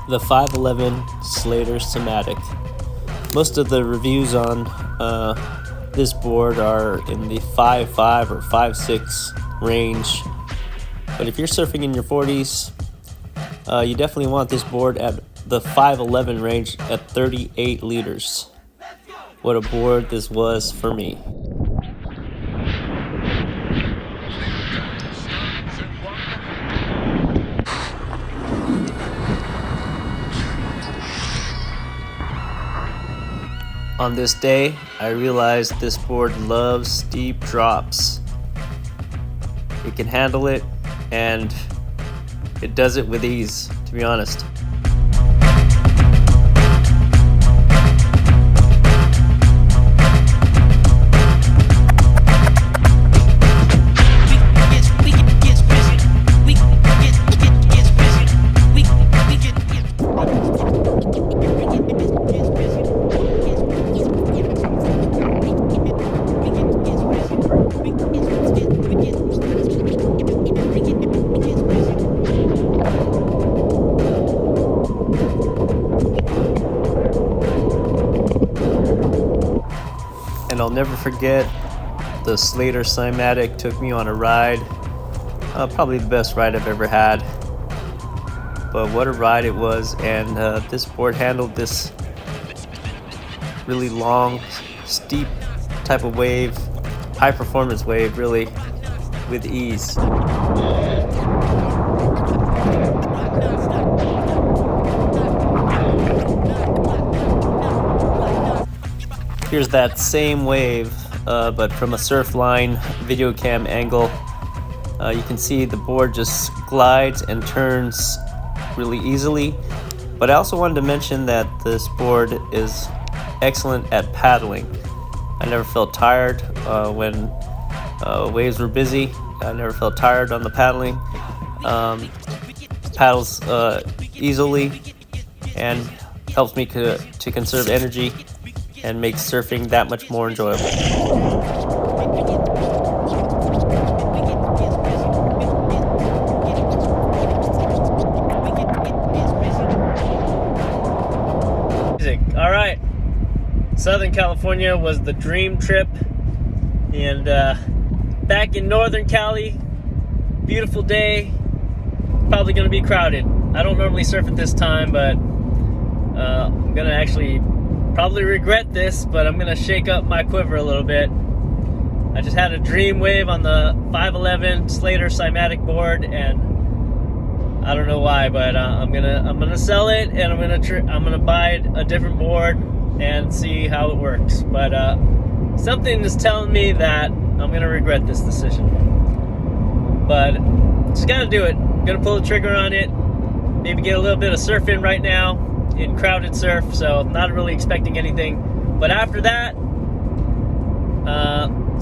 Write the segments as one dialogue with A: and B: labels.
A: the 511 Slater Cymatic. Most of the reviews on this board are in the 5.5 or 5.6 range, but if you're surfing in your 40s, you definitely want this board at the 511 range at 38 liters. What a board this was for me. On this day, I realized this board loves steep drops. It can handle it, and it does it with ease, to be honest. And I'll never forget, the Slater Cymatic took me on a ride, probably the best ride I've ever had. But what a ride it was, and this board handled this really long, steep type of wave, high performance wave, really, with ease. Here's that same wave, but from a Surfline video cam angle. You can see the board just glides and turns really easily. But I also wanted to mention that this board is excellent at paddling. I never felt tired when waves were busy. I never felt tired on the paddling. Paddles easily and helps me to conserve energy and makes surfing that much more enjoyable. All right, Southern California was the dream trip, and back in Northern Cali, beautiful day, probably gonna be crowded. I don't normally surf at this time, but I'm gonna actually probably regret this, but I'm gonna shake up my quiver a little bit. I just had a dream wave on the 511 Slater Cymatic board, and I don't know why, but I'm gonna sell it, and I'm gonna buy a different board and see how it works. But something is telling me that I'm gonna regret this decision. But just gotta do it. I'm gonna pull the trigger on it. Maybe get a little bit of surf in right now in crowded surf, so I'm not really expecting anything. But after that,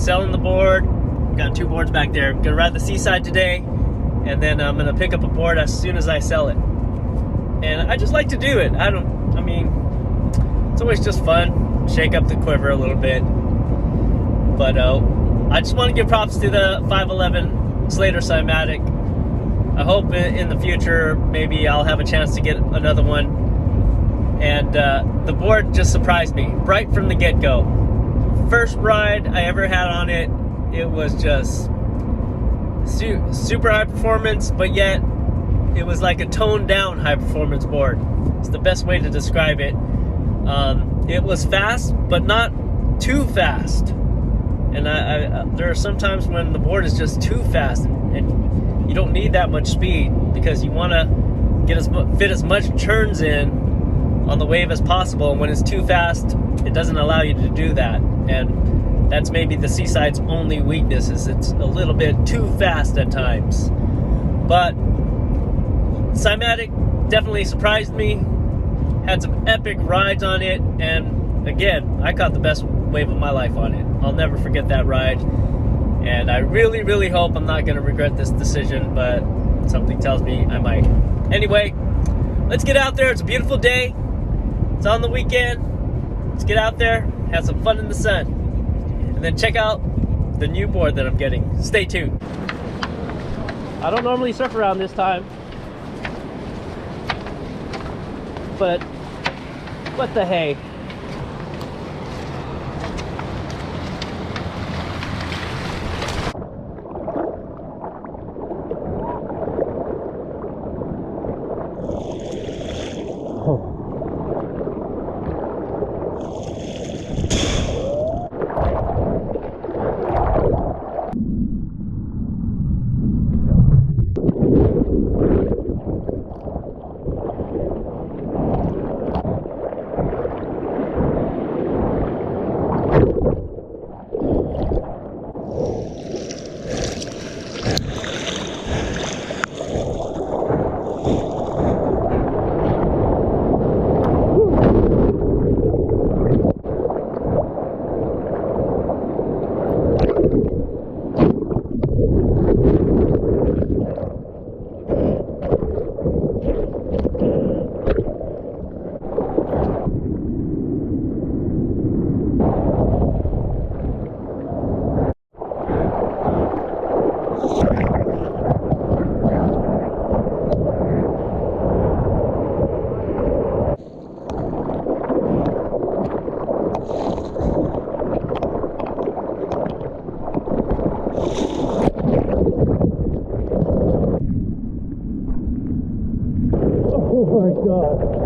A: selling the board. Got 2 boards back there. I'm gonna ride the seaside today, and then I'm gonna pick up a board as soon as I sell it. And I just like to do it. I mean, it's always just fun, shake up the quiver a little bit. But I just want to give props to the 511 Slater Cymatic. I hope in the future maybe I'll have a chance to get another one. And the board just surprised me right from the get-go. First ride I ever had on it, it was just super high performance, but yet it was like a toned down high performance board. It's the best way to describe it. It was fast, but not too fast. And there are some times when the board is just too fast, and you don't need that much speed because you want to fit as much turns in on the wave as possible, and when it's too fast, it doesn't allow you to do that. And that's maybe the Seaside's only weakness, is it's a little bit too fast at times. But Cymatic definitely surprised me, had some epic rides on it, and again, I caught the best wave of my life on it. I'll never forget that ride, and I really hope I'm not going to regret this decision, but something tells me I might. Anyway, let's get out there. It's a beautiful day. It's on the weekend. Let's get out there, have some fun in the sun, and then check out the new board that I'm getting. Stay tuned. I don't normally surf around this time. but what the hey. Oh my God.